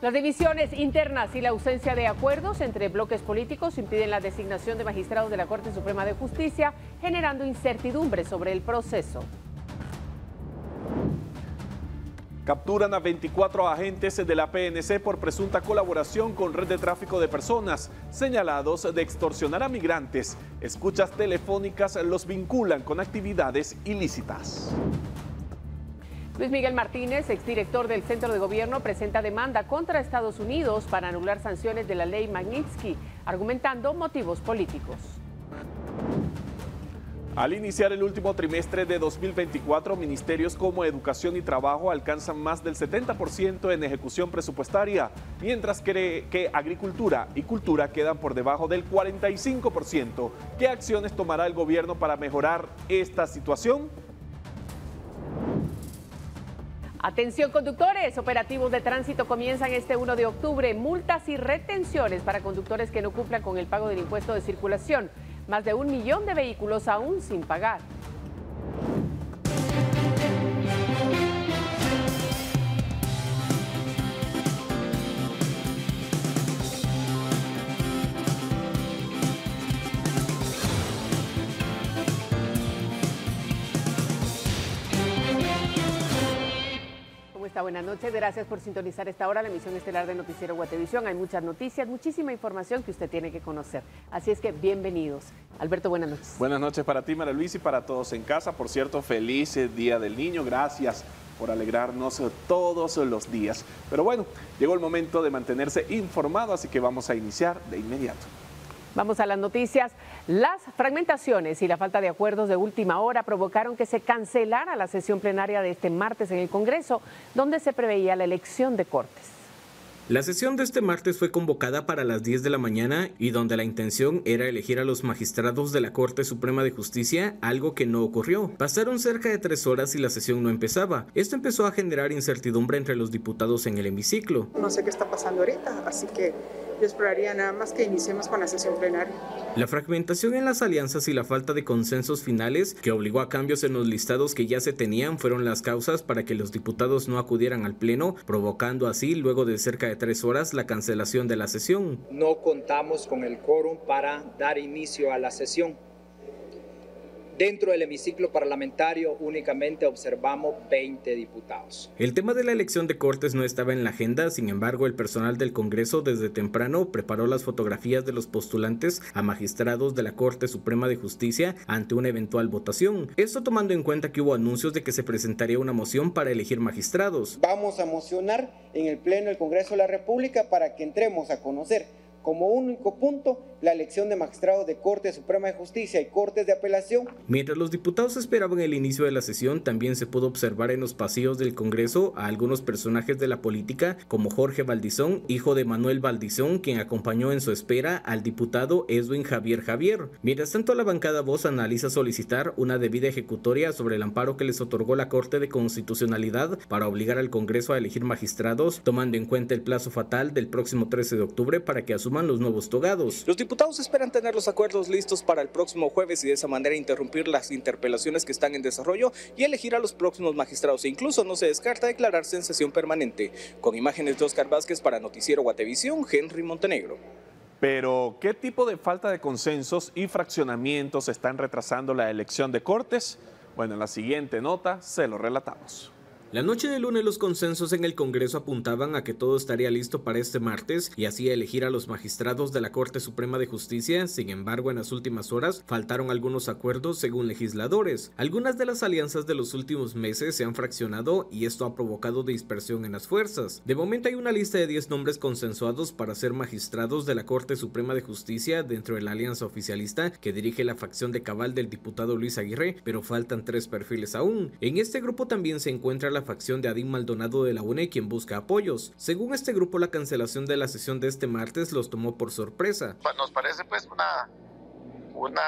Las divisiones internas y la ausencia de acuerdos entre bloques políticos impiden la designación de magistrados de la Corte Suprema de Justicia, generando incertidumbre sobre el proceso. Capturan a 24 agentes de la PNC por presunta colaboración con red de tráfico de personas, señalados de extorsionar a migrantes. Escuchas telefónicas los vinculan con actividades ilícitas. Luis Miguel Martínez, exdirector del Centro de Gobierno, presenta demanda contra Estados Unidos para anular sanciones de la ley Magnitsky, argumentando motivos políticos. Al iniciar el último trimestre de 2024, ministerios como Educación y Trabajo alcanzan más del 70% en ejecución presupuestaria, mientras que Agricultura y Cultura quedan por debajo del 45%. ¿Qué acciones tomará el gobierno para mejorar esta situación? Atención conductores, operativos de tránsito comienzan este 1 de octubre. Multas y retenciones para conductores que no cumplan con el pago del impuesto de circulación. Más de 1 millón de vehículos aún sin pagar. Buenas noches, gracias por sintonizar esta hora la emisión estelar de Noticiero Guatevisión. Hay muchas noticias, muchísima información que usted tiene que conocer. Así es que bienvenidos. Alberto, buenas noches. Buenas noches para ti, María Luisa, y para todos en casa. Por cierto, feliz Día del Niño. Gracias por alegrarnos todos los días. Pero bueno, llegó el momento de mantenerse informado, así que vamos a iniciar de inmediato. Vamos a las noticias. Las fragmentaciones y la falta de acuerdos de última hora provocaron que se cancelara la sesión plenaria de este martes en el Congreso, donde se preveía la elección de Cortes. La sesión de este martes fue convocada para las 10 de la mañana y donde la intención era elegir a los magistrados de la Corte Suprema de Justicia, algo que no ocurrió. Pasaron cerca de 3 horas y la sesión no empezaba. Esto empezó a generar incertidumbre entre los diputados en el hemiciclo. No sé qué está pasando ahorita, así que yo esperaría nada más que iniciemos con la sesión plenaria. La fragmentación en las alianzas y la falta de consensos finales que obligó a cambios en los listados que ya se tenían fueron las causas para que los diputados no acudieran al pleno, provocando así, luego de cerca de 3 horas, la cancelación de la sesión. No contamos con el quórum para dar inicio a la sesión. Dentro del hemiciclo parlamentario únicamente observamos 20 diputados. El tema de la elección de Cortes no estaba en la agenda, sin embargo el personal del Congreso desde temprano preparó las fotografías de los postulantes a magistrados de la Corte Suprema de Justicia ante una eventual votación. Esto tomando en cuenta que hubo anuncios de que se presentaría una moción para elegir magistrados. Vamos a mocionar en el Pleno del Congreso de la República para que entremos a conocer como único punto la elección de magistrados de Corte Suprema de Justicia y Cortes de Apelación. Mientras los diputados esperaban el inicio de la sesión, también se pudo observar en los pasillos del Congreso a algunos personajes de la política, como Jorge Valdizón, hijo de Manuel Valdizón, quien acompañó en su espera al diputado Edwin Javier. Mientras tanto, la bancada Voz analiza solicitar una debida ejecutoria sobre el amparo que les otorgó la Corte de Constitucionalidad para obligar al Congreso a elegir magistrados, tomando en cuenta el plazo fatal del próximo 13 de octubre para que asuman los nuevos togados. Los diputados esperan tener los acuerdos listos para el próximo jueves y de esa manera interrumpir las interpelaciones que están en desarrollo y elegir a los próximos magistrados. E incluso no se descarta declararse en sesión permanente. Con imágenes de Oscar Vázquez para Noticiero Guatevisión, Henry Montenegro. Pero, ¿qué tipo de falta de consensos y fraccionamientos están retrasando la elección de Cortes? Bueno, en la siguiente nota se lo relatamos. La noche de lunes los consensos en el Congreso apuntaban a que todo estaría listo para este martes y así elegir a los magistrados de la Corte Suprema de Justicia. Sin embargo, en las últimas horas faltaron algunos acuerdos según legisladores. Algunas de las alianzas de los últimos meses se han fraccionado y esto ha provocado dispersión en las fuerzas. De momento hay una lista de 10 nombres consensuados para ser magistrados de la Corte Suprema de Justicia dentro de la alianza oficialista que dirige la facción de Cabal del diputado Luis Aguirre, pero faltan 3 perfiles aún. En este grupo también se encuentra la facción de Adín Maldonado de la UNE, quien busca apoyos. Según este grupo, la cancelación de la sesión de este martes los tomó por sorpresa. Nos parece pues una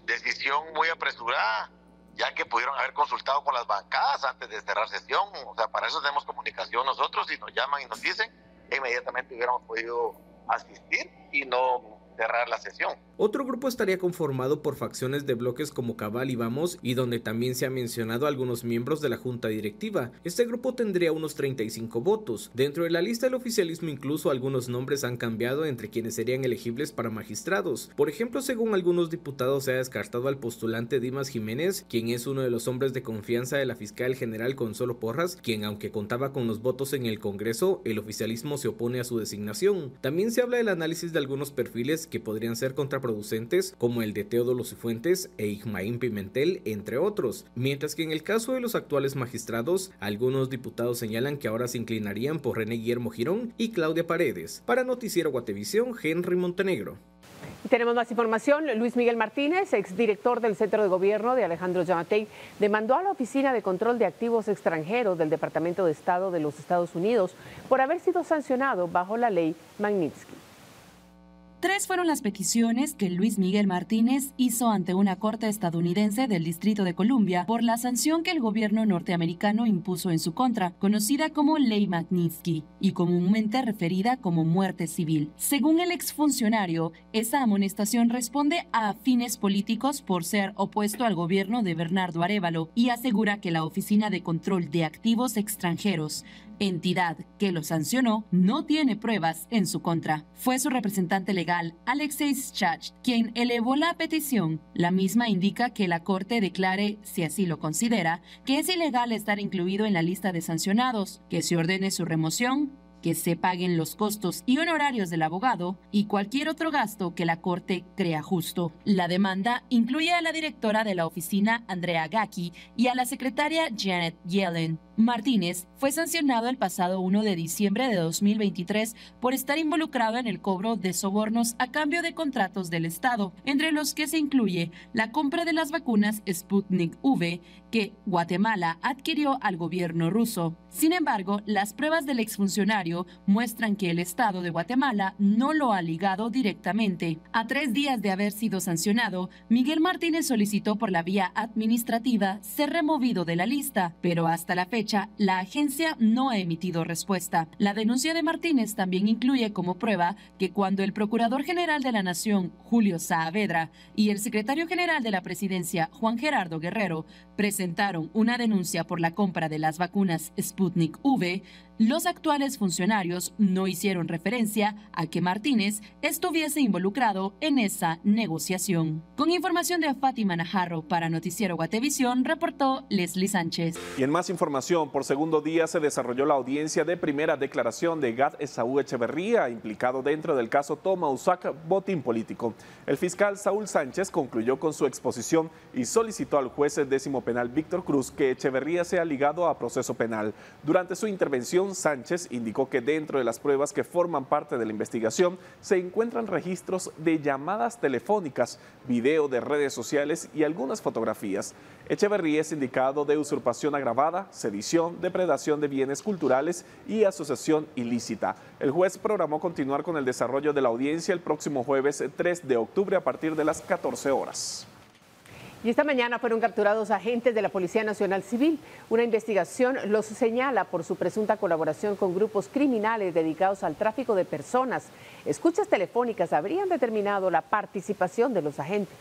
decisión muy apresurada, ya que pudieron haber consultado con las bancadas antes de cerrar sesión. O sea, para eso tenemos comunicación nosotros, y nos llaman y nos dicen, inmediatamente hubiéramos podido asistir y no cerrar la sesión. Otro grupo estaría conformado por facciones de bloques como Cabal y Vamos, y donde también se ha mencionado a algunos miembros de la junta directiva. Este grupo tendría unos 35 votos. Dentro de la lista del oficialismo incluso algunos nombres han cambiado entre quienes serían elegibles para magistrados. Por ejemplo, según algunos diputados se ha descartado al postulante Dimas Jiménez, quien es uno de los hombres de confianza de la fiscal general Consuelo Porras, quien aunque contaba con los votos en el Congreso, el oficialismo se opone a su designación. También se habla del análisis de algunos perfiles que podrían ser contraproducentes, como el de Teodoro Cifuentes e Igmaín Pimentel, entre otros. Mientras que en el caso de los actuales magistrados, algunos diputados señalan que ahora se inclinarían por René Guillermo Girón y Claudia Paredes. Para Noticiero Guatevisión, Henry Montenegro. Y tenemos más información. Luis Miguel Martínez, exdirector del Centro de Gobierno de Alejandro Yamatei, demandó a la Oficina de Control de Activos Extranjeros del Departamento de Estado de los Estados Unidos por haber sido sancionado bajo la ley Magnitsky. 3 fueron las peticiones que Luis Miguel Martínez hizo ante una corte estadounidense del Distrito de Columbia por la sanción que el gobierno norteamericano impuso en su contra, conocida como Ley Magnitsky y comúnmente referida como muerte civil. Según el exfuncionario, esa amonestación responde a fines políticos por ser opuesto al gobierno de Bernardo Arévalo y asegura que la Oficina de Control de Activos Extranjeros, entidad que lo sancionó, no tiene pruebas en su contra. Fue su representante legal, Alexei Schach, quien elevó la petición. La misma indica que la Corte declare, si así lo considera, que es ilegal estar incluido en la lista de sancionados, que se ordene su remoción, que se paguen los costos y honorarios del abogado y cualquier otro gasto que la Corte crea justo. La demanda incluye a la directora de la oficina, Andrea Gacki, y a la secretaria Janet Yellen. Martínez fue sancionado el pasado 1 de diciembre de 2023 por estar involucrado en el cobro de sobornos a cambio de contratos del Estado, entre los que se incluye la compra de las vacunas Sputnik V que Guatemala adquirió al gobierno ruso. Sin embargo, las pruebas del exfuncionario muestran que el Estado de Guatemala no lo ha ligado directamente. A 3 días de haber sido sancionado, Miguel Martínez solicitó por la vía administrativa ser removido de la lista, pero hasta la fecha la agencia no ha emitido respuesta. La denuncia de Martínez también incluye como prueba que cuando el Procurador General de la Nación, Julio Saavedra, y el Secretario General de la Presidencia, Juan Gerardo Guerrero, presentaron una denuncia por la compra de las vacunas Sputnik V, los actuales funcionarios no hicieron referencia a que Martínez estuviese involucrado en esa negociación. Con información de Fátima Najarro para Noticiero Guatevisión, reportó Leslie Sánchez. Y en más información, por segundo día se desarrolló la audiencia de primera declaración de Gad Esaú Echeverría, implicado dentro del caso Toma Usac Botín Político. El fiscal Saúl Sánchez concluyó con su exposición y solicitó al juez décimo penal Víctor Cruz que Echeverría sea ligado a proceso penal. Durante su intervención, Sánchez indicó que dentro de las pruebas que forman parte de la investigación se encuentran registros de llamadas telefónicas, video de redes sociales y algunas fotografías. Echeverría es indicado de usurpación agravada, sedición, depredación de bienes culturales y asociación ilícita. El juez programó continuar con el desarrollo de la audiencia el próximo jueves 3 de octubre a partir de las 14 horas. Y esta mañana fueron capturados agentes de la Policía Nacional Civil. Una investigación los señala por su presunta colaboración con grupos criminales dedicados al tráfico de personas. Escuchas telefónicas habrían determinado la participación de los agentes.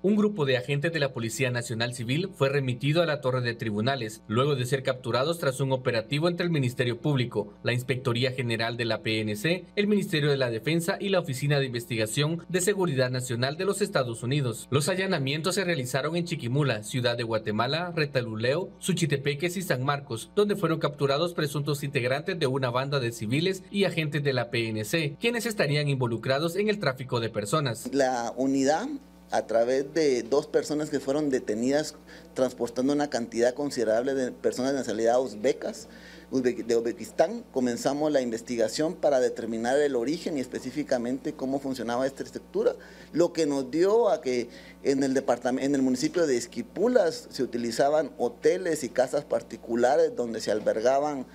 Un grupo de agentes de la Policía Nacional Civil fue remitido a la Torre de Tribunales, luego de ser capturados tras un operativo entre el Ministerio Público, la Inspectoría General de la PNC, el Ministerio de la Defensa y la Oficina de Investigación de Seguridad Nacional de los Estados Unidos. Los allanamientos se realizaron en Chiquimula, Ciudad de Guatemala, Retaluleu, Suchitepeques y San Marcos, donde fueron capturados presuntos integrantes de una banda de civiles y agentes de la PNC, quienes estarían involucrados en el tráfico de personas. La unidad, a través de 2 personas que fueron detenidas transportando una cantidad considerable de personas de nacionalidad uzbecas, de Uzbekistán, comenzamos la investigación para determinar el origen y específicamente cómo funcionaba esta estructura, lo que nos dio a que en el municipio de Esquipulas se utilizaban hoteles y casas particulares donde se albergaban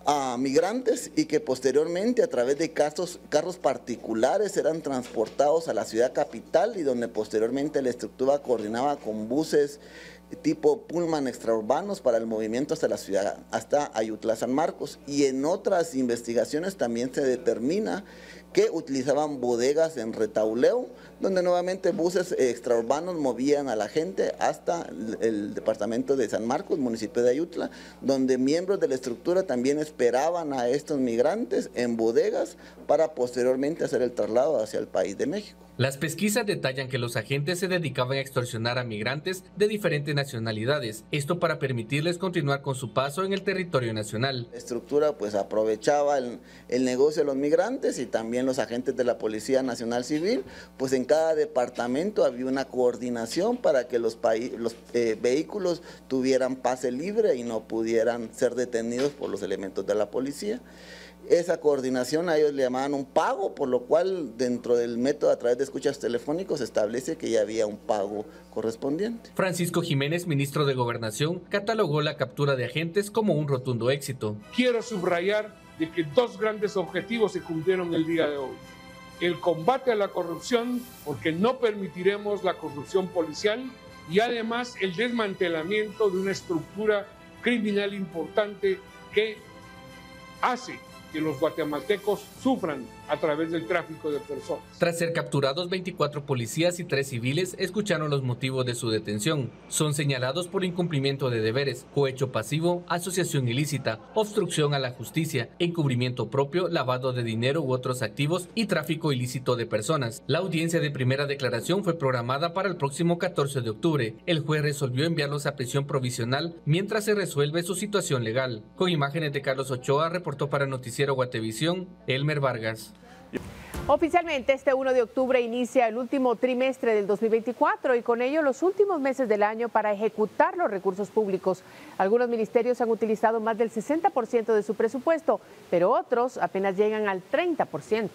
a migrantes y que posteriormente a través de carros particulares eran transportados a la ciudad capital y donde posteriormente la estructura coordinaba con buses tipo pullman extraurbanos para el movimiento hasta la ciudad, hasta Ayutla San Marcos. Y en otras investigaciones también se determina que utilizaban bodegas en Retauleu, donde nuevamente buses extraurbanos movían a la gente hasta el departamento de San Marcos, municipio de Ayutla, donde miembros de la estructura también esperaban a estos migrantes en bodegas para posteriormente hacer el traslado hacia el país de México. Las pesquisas detallan que los agentes se dedicaban a extorsionar a migrantes de diferentes nacionalidades, esto para permitirles continuar con su paso en el territorio nacional. La estructura pues aprovechaba el negocio de los migrantes y también los agentes de la Policía Nacional Civil, pues en cada departamento había una coordinación para que los vehículos tuvieran pase libre y no pudieran ser detenidos por los elementos de la policía. Esa coordinación a ellos le llamaban un pago, por lo cual dentro del método a través de escuchas telefónicos se establece que ya había un pago correspondiente. Francisco Jiménez, ministro de Gobernación, catalogó la captura de agentes como un rotundo éxito. Quiero subrayar de que dos grandes objetivos se cumplieron el día de hoy. El combate a la corrupción, porque no permitiremos la corrupción policial, y además el desmantelamiento de una estructura criminal importante que hace que los guatemaltecos sufran a través del tráfico de personas. Tras ser capturados, 24 policías y 3 civiles escucharon los motivos de su detención. Son señalados por incumplimiento de deberes, cohecho pasivo, asociación ilícita, obstrucción a la justicia, encubrimiento propio, lavado de dinero u otros activos y tráfico ilícito de personas. La audiencia de primera declaración fue programada para el próximo 14 de octubre. El juez resolvió enviarlos a prisión provisional mientras se resuelve su situación legal. Con imágenes de Carlos Ochoa, reportó para Noticiero Guatevisión, Elmer Vargas. Oficialmente, este 1 de octubre inicia el último trimestre del 2024 y con ello los últimos meses del año para ejecutar los recursos públicos. Algunos ministerios han utilizado más del 60% de su presupuesto, pero otros apenas llegan al 30%.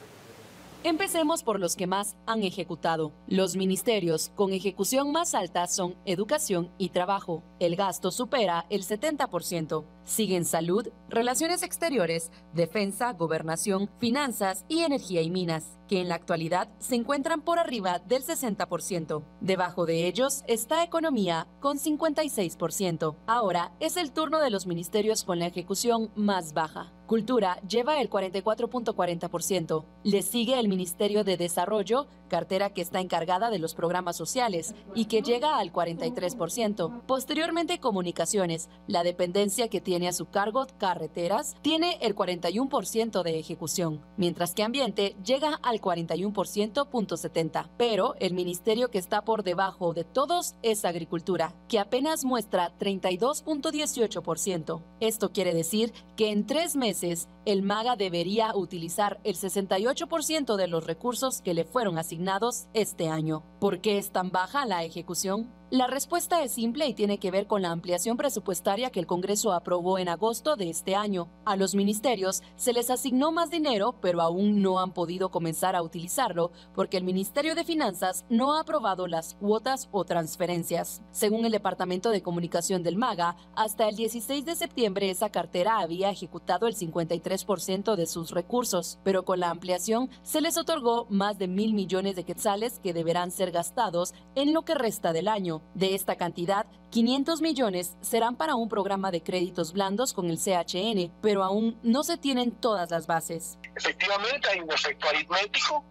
Empecemos por los que más han ejecutado. Los ministerios con ejecución más alta son Educación y Trabajo. El gasto supera el 70%. Siguen Salud, Relaciones Exteriores, Defensa, Gobernación, Finanzas y Energía y Minas, que en la actualidad se encuentran por arriba del 60%. Debajo de ellos está Economía con 56%. Ahora es el turno de los ministerios con la ejecución más baja. Cultura lleva el 44.40%. Le sigue el Ministerio de Desarrollo, cartera que está encargada de los programas sociales y que llega al 43%. Posteriormente, Comunicaciones, la dependencia que tiene a su cargo Carreteras, tiene el 41% de ejecución, mientras que Ambiente llega al 41.70%. Pero el ministerio que está por debajo de todos es Agricultura, que apenas muestra 32.18%. Esto quiere decir que en 3 meses el MAGA debería utilizar el 68% de los recursos que le fueron asignados este año. ¿Por qué es tan baja la ejecución? La respuesta es simple y tiene que ver con la ampliación presupuestaria que el Congreso aprobó en agosto de este año. A los ministerios se les asignó más dinero, pero aún no han podido comenzar a utilizarlo porque el Ministerio de Finanzas no ha aprobado las cuotas o transferencias. Según el Departamento de Comunicación del MAGA, hasta el 16 de septiembre esa cartera había ejecutado el 53% de sus recursos, pero con la ampliación se les otorgó más de 1,000 millones de quetzales que deberán ser gastados en lo que resta del año. De esta cantidad, 500 millones serán para un programa de créditos blandos con el CHN, pero aún no se tienen todas las bases. Efectivamente hay un efecto aritmético.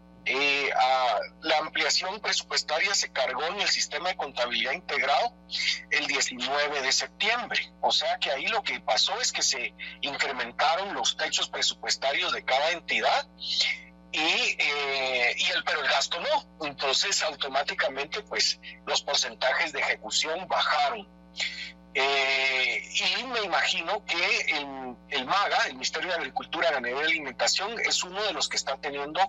La ampliación presupuestaria se cargó en el sistema de contabilidad integrado el 19 de septiembre. O sea que ahí lo que pasó es que se incrementaron los techos presupuestarios de cada entidad. Pero el gasto no, entonces automáticamente pues los porcentajes de ejecución bajaron. Y me imagino que el MAGA, el Ministerio de Agricultura, Ganadería y Alimentación, es uno de los que está teniendo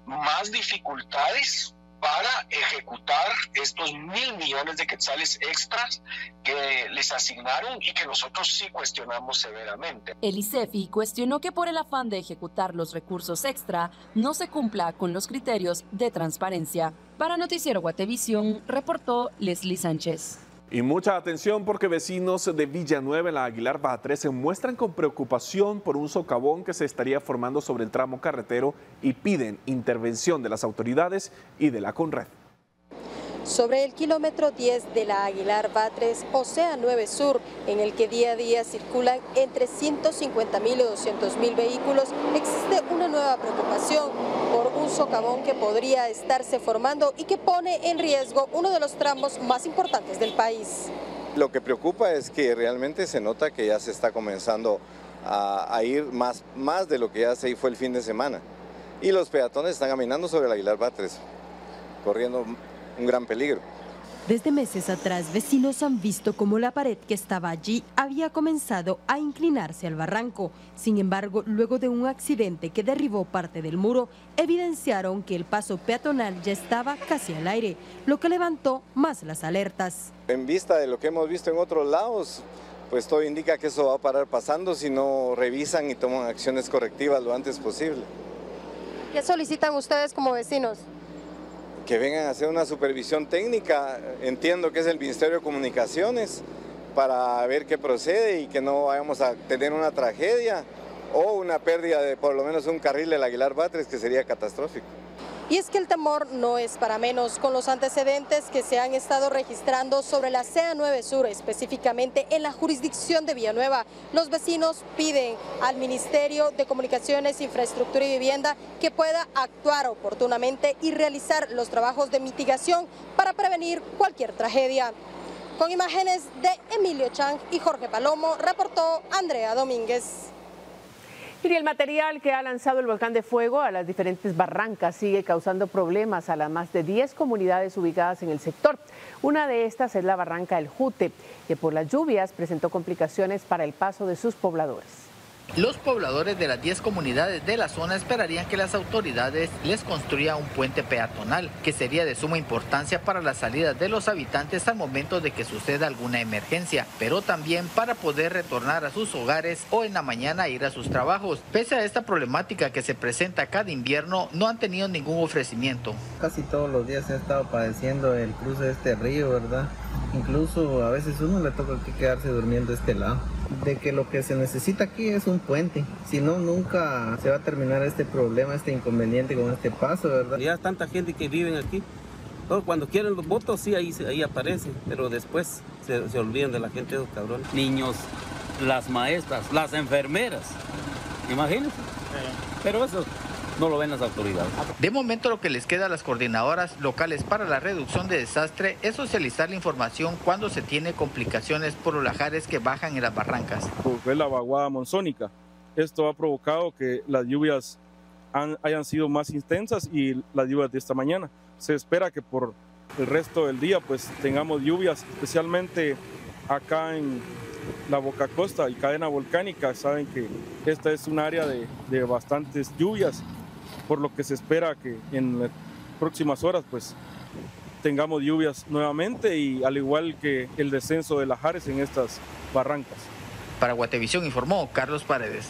más dificultades para ejecutar estos 1,000 millones de quetzales extras que les asignaron y que nosotros sí cuestionamos severamente. El ICEFI cuestionó que por el afán de ejecutar los recursos extra no se cumpla con los criterios de transparencia. Para Noticiero Guatevisión, reportó Leslie Sánchez. Y mucha atención porque vecinos de Villanueva en la Aguilar Baja se muestran con preocupación por un socavón que se estaría formando sobre el tramo carretero y piden intervención de las autoridades y de la CONRED. sobre el kilómetro 10 de la Aguilar Batres, o sea 9 Sur, en el que día a día circulan entre 150.000 y 200.000 vehículos, existe una nueva preocupación por un socavón que podría estarse formando y que pone en riesgo uno de los tramos más importantes del país. Lo que preocupa es que realmente se nota que ya se está comenzando a ir más de lo que ya se fue el fin de semana. Y los peatones están caminando sobre el Aguilar Batres, corriendo un gran peligro. Desde meses atrás, vecinos han visto cómo la pared que estaba allí había comenzado a inclinarse al barranco. Sin embargo, luego de un accidente que derribó parte del muro, evidenciaron que el paso peatonal ya estaba casi al aire, lo que levantó más las alertas. En vista de lo que hemos visto en otros lados, pues todo indica que eso va a parar pasando si no revisan y toman acciones correctivas lo antes posible. ¿Qué solicitan ustedes como vecinos? Que vengan a hacer una supervisión técnica, entiendo que es el Ministerio de Comunicaciones, para ver qué procede y que no vayamos a tener una tragedia o una pérdida de por lo menos un carril del Aguilar Batres, que sería catastrófico. Y es que el temor no es para menos con los antecedentes que se han estado registrando sobre la CA9 Sur, específicamente en la jurisdicción de Villanueva. Los vecinos piden al Ministerio de Comunicaciones, Infraestructura y Vivienda que pueda actuar oportunamente y realizar los trabajos de mitigación para prevenir cualquier tragedia. Con imágenes de Emilio Chang y Jorge Palomo, reportó Andrea Domínguez. Y el material que ha lanzado el volcán de fuego a las diferentes barrancas sigue causando problemas a las más de 10 comunidades ubicadas en el sector. Una de estas es la barranca El Jute, que por las lluvias presentó complicaciones para el paso de sus pobladores. Los pobladores de las 10 comunidades de la zona esperarían que las autoridades les construyan un puente peatonal, que sería de suma importancia para la salida de los habitantes al momento de que suceda alguna emergencia, pero también para poder retornar a sus hogares o en la mañana ir a sus trabajos. Pese a esta problemática que se presenta cada invierno, no han tenido ningún ofrecimiento. Casi todos los días se ha estado padeciendo el cruce de este río, ¿verdad? Incluso a veces uno le toca aquí quedarse durmiendo a este lado. De que lo que se necesita aquí es un puente, si no nunca se va a terminar este problema, este inconveniente con este paso, ¿verdad? Ya tanta gente que vive aquí, cuando quieren los votos sí ahí aparecen, pero después se olvidan de la gente, de los cabrones. Niños, las maestras, las enfermeras, imagínense, pero eso no lo ven las autoridades. De momento lo que les queda a las coordinadoras locales para la reducción de desastre es socializar la información cuando se tiene complicaciones por los lajares que bajan en las barrancas. Fue la vaguada monzónica. Esto ha provocado que las lluvias hayan sido más intensas y las lluvias de esta mañana. Se espera que por el resto del día pues tengamos lluvias, especialmente acá en la Boca Costa y cadena volcánica. Saben que esta es un área de bastantes lluvias, por lo que se espera que en las próximas horas pues tengamos lluvias nuevamente y al igual que el descenso de lajares en estas barrancas. Para Guatevisión informó Carlos Paredes.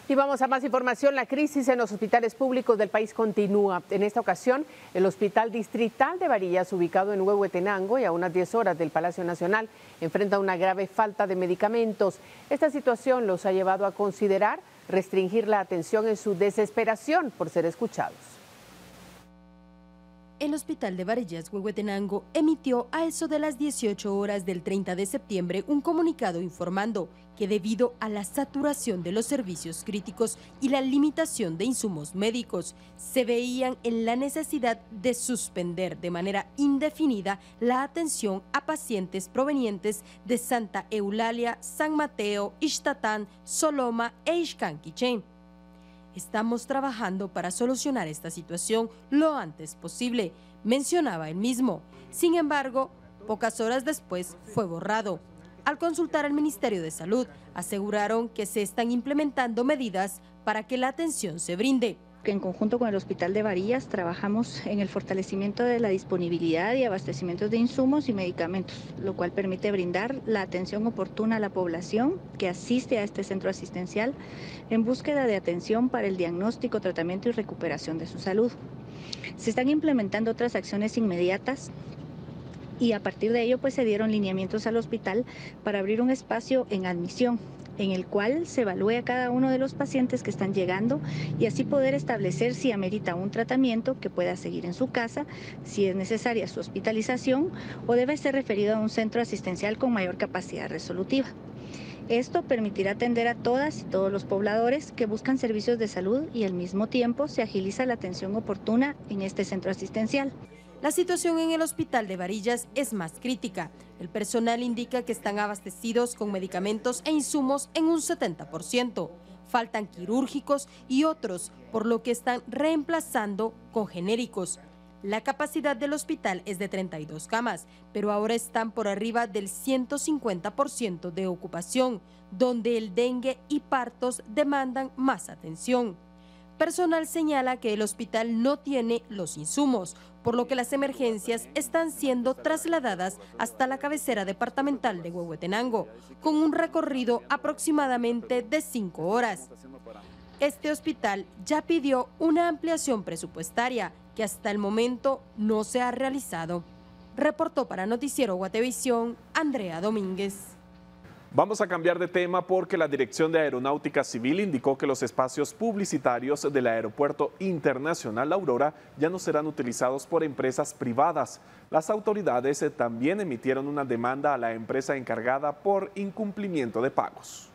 Y vamos a más información. La crisis en los hospitales públicos del país continúa. En esta ocasión, el Hospital Distrital de Varillas, ubicado en Huehuetenango y a unas 10 horas del Palacio Nacional, enfrenta una grave falta de medicamentos. Esta situación los ha llevado a considerar restringir la atención en su desesperación por ser escuchados. El Hospital de Varillas, Huehuetenango, emitió a eso de las 18 horas del 30 de septiembre un comunicado informando que debido a la saturación de los servicios críticos y la limitación de insumos médicos, se veían en la necesidad de suspender de manera indefinida la atención a pacientes provenientes de Santa Eulalia, San Mateo, Ixtatán, Soloma e Ixcanquichén. Estamos trabajando para solucionar esta situación lo antes posible, mencionaba él mismo. Sin embargo, pocas horas después fue borrado. Al consultar al Ministerio de Salud, aseguraron que se están implementando medidas para que la atención se brinde. En conjunto con el Hospital de Varillas trabajamos en el fortalecimiento de la disponibilidad y abastecimiento de insumos y medicamentos, lo cual permite brindar la atención oportuna a la población que asiste a este centro asistencial en búsqueda de atención para el diagnóstico, tratamiento y recuperación de su salud. Se están implementando otras acciones inmediatas y a partir de ello pues se dieron lineamientos al hospital para abrir un espacio en admisión en el cual se evalúe a cada uno de los pacientes que están llegando y así poder establecer si amerita un tratamiento que pueda seguir en su casa, si es necesaria su hospitalización o debe ser referido a un centro asistencial con mayor capacidad resolutiva. Esto permitirá atender a todas y todos los pobladores que buscan servicios de salud y al mismo tiempo se agiliza la atención oportuna en este centro asistencial. La situación en el Hospital de Varillas es más crítica. El personal indica que están abastecidos con medicamentos e insumos en un 70%. Faltan quirúrgicos y otros, por lo que están reemplazando con genéricos. La capacidad del hospital es de 32 camas, pero ahora están por arriba del 150% de ocupación, donde el dengue y partos demandan más atención. Personal señala que el hospital no tiene los insumos, por lo que las emergencias están siendo trasladadas hasta la cabecera departamental de Huehuetenango, con un recorrido aproximadamente de 5 horas. Este hospital ya pidió una ampliación presupuestaria que hasta el momento no se ha realizado. Reportó para Noticiero Guatevisión, Andrea Domínguez. Vamos a cambiar de tema porque la Dirección de Aeronáutica Civil indicó que los espacios publicitarios del Aeropuerto Internacional La Aurora ya no serán utilizados por empresas privadas. Las autoridades también emitieron una demanda a la empresa encargada por incumplimiento de pagos.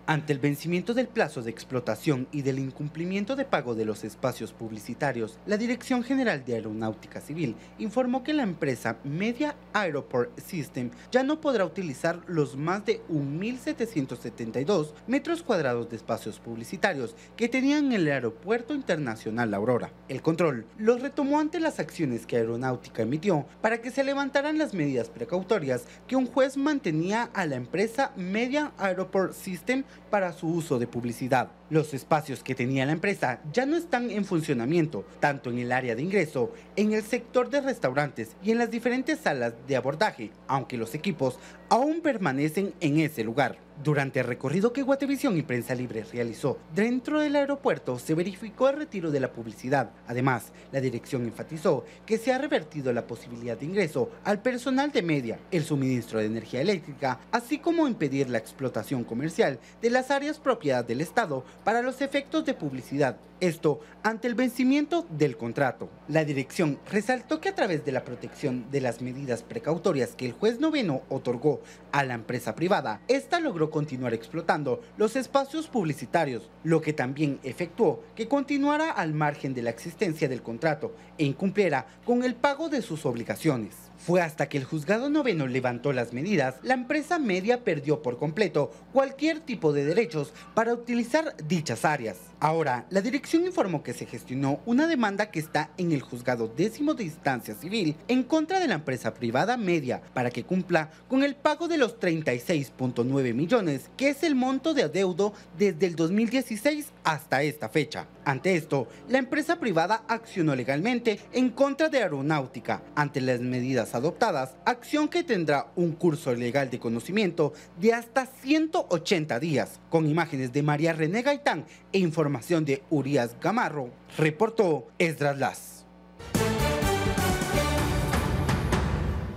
Ante el vencimiento del plazo de explotación y del incumplimiento de pago de los espacios publicitarios, la Dirección General de Aeronáutica Civil informó que la empresa Media Airport System ya no podrá utilizar los más de 1.772 metros cuadrados de espacios publicitarios que tenían en el Aeropuerto Internacional La Aurora. El control los retomó ante las acciones que Aeronáutica emitió para que se levantaran las medidas precautorias que un juez mantenía a la empresa Media Airport System para su uso de publicidad. Los espacios que tenía la empresa ya no están en funcionamiento, tanto en el área de ingreso, en el sector de restaurantes y en las diferentes salas de abordaje, aunque los equipos aún permanecen en ese lugar. Durante el recorrido que Guatevisión y Prensa Libre realizó dentro del aeropuerto, se verificó el retiro de la publicidad. Además, la dirección enfatizó que se ha revertido la posibilidad de ingreso al personal de Media, el suministro de energía eléctrica, así como impedir la explotación comercial de las áreas propiedad del Estado para los efectos de publicidad. Esto ante el vencimiento del contrato. La dirección resaltó que a través de la protección de las medidas precautorias que el juez noveno otorgó a la empresa privada, esta logró continuar explotando los espacios publicitarios, lo que también efectuó que continuara al margen de la existencia del contrato e incumpliera con el pago de sus obligaciones. Fue hasta que el juzgado noveno levantó las medidas, la empresa Media perdió por completo cualquier tipo de derechos para utilizar dichas áreas. Ahora, la dirección informó que se gestionó una demanda que está en el juzgado 10º de instancia civil en contra de la empresa privada Media para que cumpla con el pago de los 36.9 millones, que es el monto de adeudo desde el 2016 hasta esta fecha. Ante esto, la empresa privada accionó legalmente en contra de Aeronáutica ante las medidas adoptadas, acción que tendrá un curso legal de conocimiento de hasta 180 días. Con imágenes de María René Gaitán e información de Urias Gamarro, reportó Esdras Las.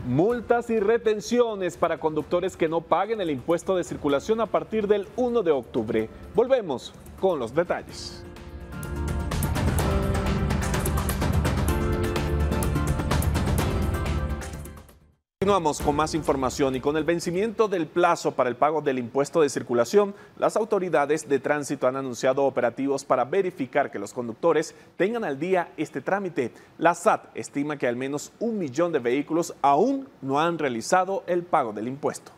Multas y retenciones para conductores que no paguen el impuesto de circulación a partir del 1 de octubre. Volvemos con los detalles. Continuamos con más información y con el vencimiento del plazo para el pago del impuesto de circulación, las autoridades de tránsito han anunciado operativos para verificar que los conductores tengan al día este trámite. La SAT estima que al menos 1 millón de vehículos aún no han realizado el pago del impuesto.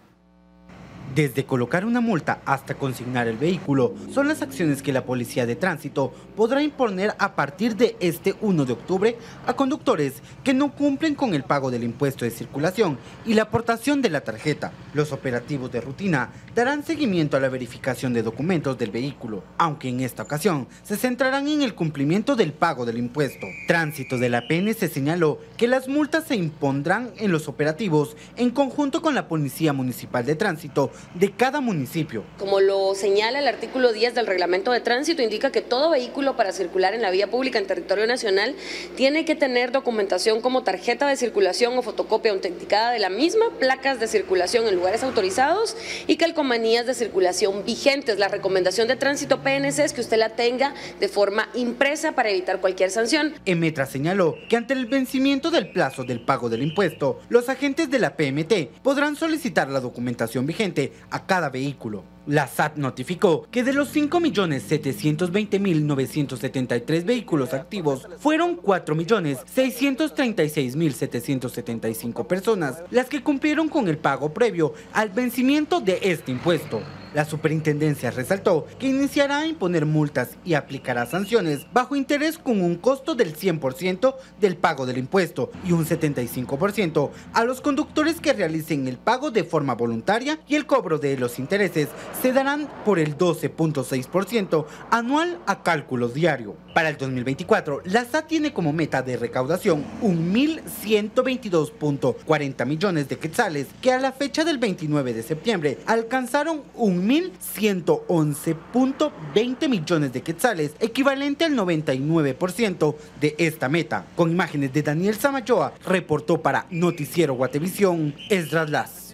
Desde colocar una multa hasta consignar el vehículo, son las acciones que la Policía de Tránsito podrá imponer a partir de este 1 de octubre a conductores que no cumplen con el pago del impuesto de circulación y la aportación de la tarjeta. Los operativos de rutina darán seguimiento a la verificación de documentos del vehículo, aunque en esta ocasión se centrarán en el cumplimiento del pago del impuesto. Tránsito de la PNC señaló que las multas se impondrán en los operativos en conjunto con la Policía Municipal de Tránsito de cada municipio. Como lo señala el artículo 10 del Reglamento de Tránsito, indica que todo vehículo para circular en la vía pública en territorio nacional tiene que tener documentación como tarjeta de circulación o fotocopia autenticada de la misma, placas de circulación en lugares autorizados y calcomanías de circulación vigentes. La recomendación de Tránsito PNC es que usted la tenga de forma impresa para evitar cualquier sanción. Emetra señaló que ante el vencimiento del plazo del pago del impuesto, los agentes de la PMT podrán solicitar la documentación vigente a cada vehículo. La SAT notificó que de los 5.720.973 vehículos activos, fueron 4.636.775 personas las que cumplieron con el pago previo al vencimiento de este impuesto. La superintendencia resaltó que iniciará a imponer multas y aplicará sanciones bajo interés con un costo del 100% del pago del impuesto y un 75% a los conductores que realicen el pago de forma voluntaria, y el cobro de los intereses se darán por el 12.6% anual a cálculo diario. Para el 2024, la SAT tiene como meta de recaudación 1.122.40 millones de quetzales, que a la fecha del 29 de septiembre alcanzaron 1.111.20 millones de quetzales, equivalente al 99% de esta meta. Con imágenes de Daniel Samayoa, reportó para Noticiero Guatevisión, Esdras Las.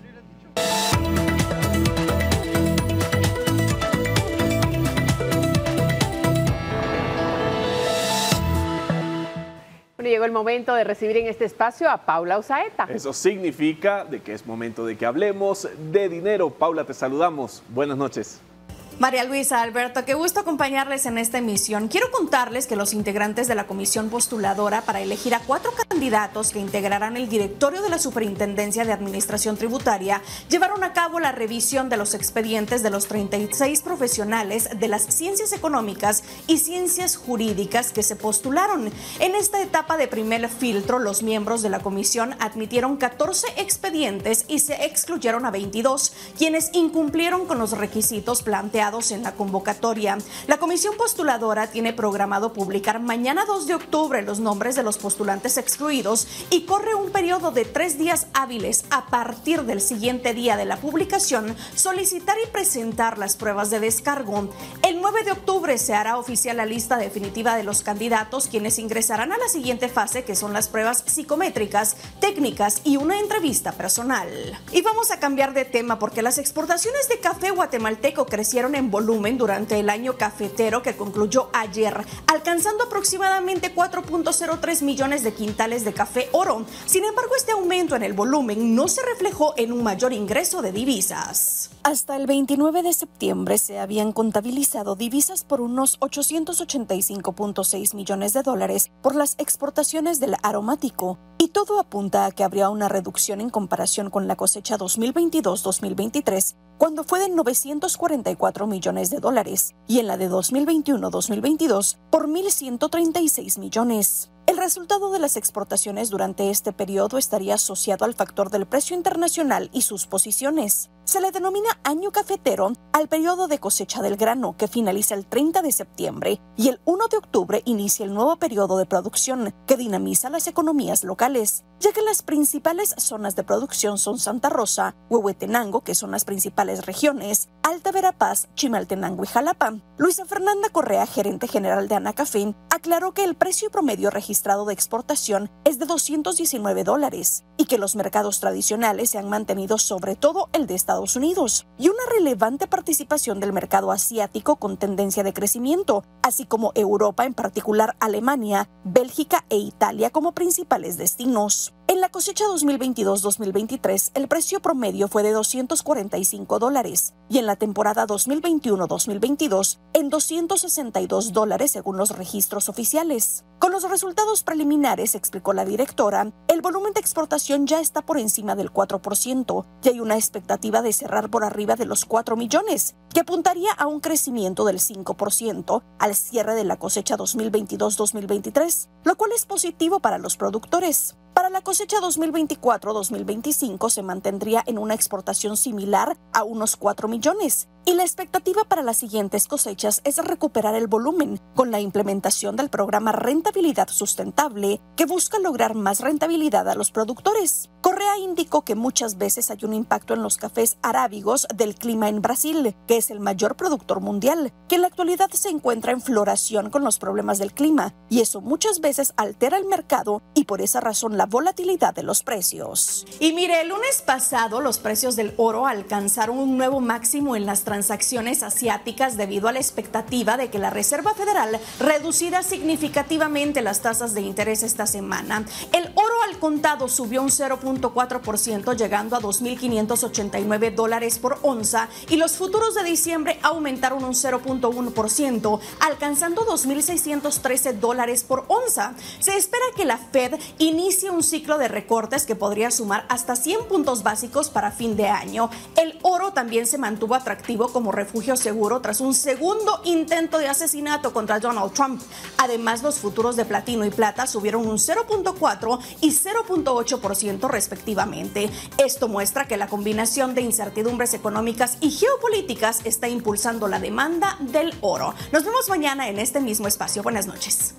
Bueno, llegó el momento de recibir en este espacio a Paula Usaeta. Eso significa de que es momento de que hablemos de dinero. Paula, te saludamos. Buenas noches. María Luisa, Alberto, qué gusto acompañarles en esta emisión. Quiero contarles que los integrantes de la comisión postuladora para elegir a 4 candidatos que integrarán el directorio de la Superintendencia de Administración Tributaria llevaron a cabo la revisión de los expedientes de los 36 profesionales de las ciencias económicas y ciencias jurídicas que se postularon. En esta etapa de primer filtro, los miembros de la comisión admitieron 14 expedientes y se excluyeron a 22, quienes incumplieron con los requisitos planteados en la convocatoria. La comisión postuladora tiene programado publicar mañana 2 de octubre los nombres de los postulantes excluidos y corre un periodo de 3 días hábiles a partir del siguiente día de la publicación solicitar y presentar las pruebas de descargo. El 9 de octubre se hará oficial la lista definitiva de los candidatos, quienes ingresarán a la siguiente fase, que son las pruebas psicométricas, técnicas y una entrevista personal. Y vamos a cambiar de tema porque las exportaciones de café guatemalteco crecieron en volumen durante el año cafetero que concluyó ayer, alcanzando aproximadamente 4.03 millones de quintales de café oro. Sin embargo, este aumento en el volumen no se reflejó en un mayor ingreso de divisas. Hasta el 29 de septiembre se habían contabilizado divisas por unos 885.6 millones de dólares por las exportaciones del aromático, y todo apunta a que habría una reducción en comparación con la cosecha 2022-2023, cuando fue de 944 millones de dólares, y en la de 2021-2022 por 1.136 millones. El resultado de las exportaciones durante este periodo estaría asociado al factor del precio internacional y sus posiciones. Se le denomina año cafetero al periodo de cosecha del grano, que finaliza el 30 de septiembre, y el 1 de octubre inicia el nuevo periodo de producción, que dinamiza las economías locales, ya que las principales zonas de producción son Santa Rosa, Huehuetenango, que son las principales regiones, Alta Verapaz, Chimaltenango y Jalapa. Luisa Fernanda Correa, gerente general de Anacafé, aclaró que el precio promedio registrado de exportación es de 219 dólares y que los mercados tradicionales se han mantenido, sobre todo el de Estados Unidos, y una relevante participación del mercado asiático con tendencia de crecimiento, así como Europa, en particular Alemania, Bélgica e Italia como principales destinos. En la cosecha 2022-2023, el precio promedio fue de $245 y en la temporada 2021-2022 en $262 según los registros oficiales. Con los resultados preliminares, explicó la directora, el volumen de exportación ya está por encima del 4% y hay una expectativa de cerrar por arriba de los 4 millones, que apuntaría a un crecimiento del 5% al cierre de la cosecha 2022-2023, lo cual es positivo para los productores. Para la cosecha 2024-2025 se mantendría en una exportación similar a unos 4 millones y la expectativa para las siguientes cosechas es recuperar el volumen con la implementación del programa Rentabilidad Sustentable que busca lograr más rentabilidad a los productores. Correa indicó que muchas veces hay un impacto en los cafés arábigos del clima en Brasil, que es el mayor productor mundial, que en la actualidad se encuentra en floración con los problemas del clima y eso muchas veces altera el mercado y por esa razón la volatilidad de los precios. Y mire, el lunes pasado los precios del oro alcanzaron un nuevo máximo en las transacciones asiáticas debido a la expectativa de que la Reserva Federal reducirá significativamente las tasas de interés esta semana. El oro al contado subió un 0.4%, llegando a $2.589 por onza, y los futuros de diciembre aumentaron un 0.1%, alcanzando $2.613 por onza. Se espera que la Fed inicie un ciclo de recortes que podría sumar hasta 100 puntos básicos para fin de año. El oro también se mantuvo atractivo como refugio seguro tras un segundo intento de asesinato contra Donald Trump. Además, los futuros de platino y plata subieron un 0.4 y 0.8% respectivamente. Esto muestra que la combinación de incertidumbres económicas y geopolíticas está impulsando la demanda del oro. Nos vemos mañana en este mismo espacio. Buenas noches.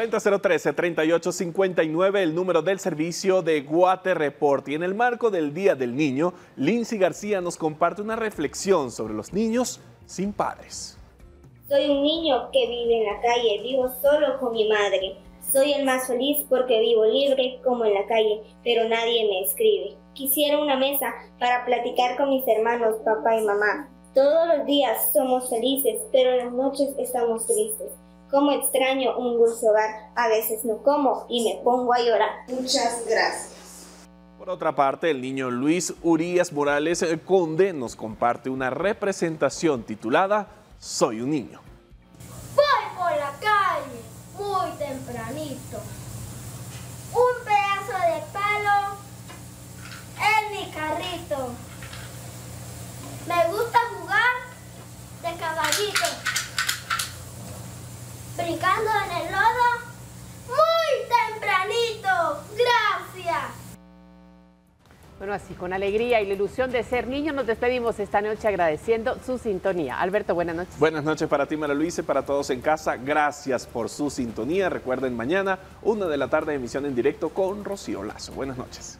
$4013-3859, el número del servicio de Guate Report. Y en el marco del Día del Niño, Lindsay García nos comparte una reflexión sobre los niños sin padres. Soy un niño que vive en la calle, vivo solo con mi madre. Soy el más feliz porque vivo libre como en la calle, pero nadie me escribe. Quisiera una mesa para platicar con mis hermanos, papá y mamá. Todos los días somos felices, pero en las noches estamos tristes. Cómo extraño un dulce hogar, a veces no como y me pongo a llorar. Muchas gracias. Por otra parte, el niño Luis Urias Morales Conde nos comparte una representación titulada Soy un niño. Voy por la calle muy tempranito. Un pedazo de palo en mi carrito. Me gusta jugar de caballito. Brincando en el lodo muy tempranito. Gracias. Bueno, así con alegría y la ilusión de ser niño nos despedimos esta noche agradeciendo su sintonía. Alberto, buenas noches. Buenas noches para ti, María Luisa, y para todos en casa. Gracias por su sintonía. Recuerden, mañana, 1 de la tarde, emisión en directo con Rocío Lazo. Buenas noches.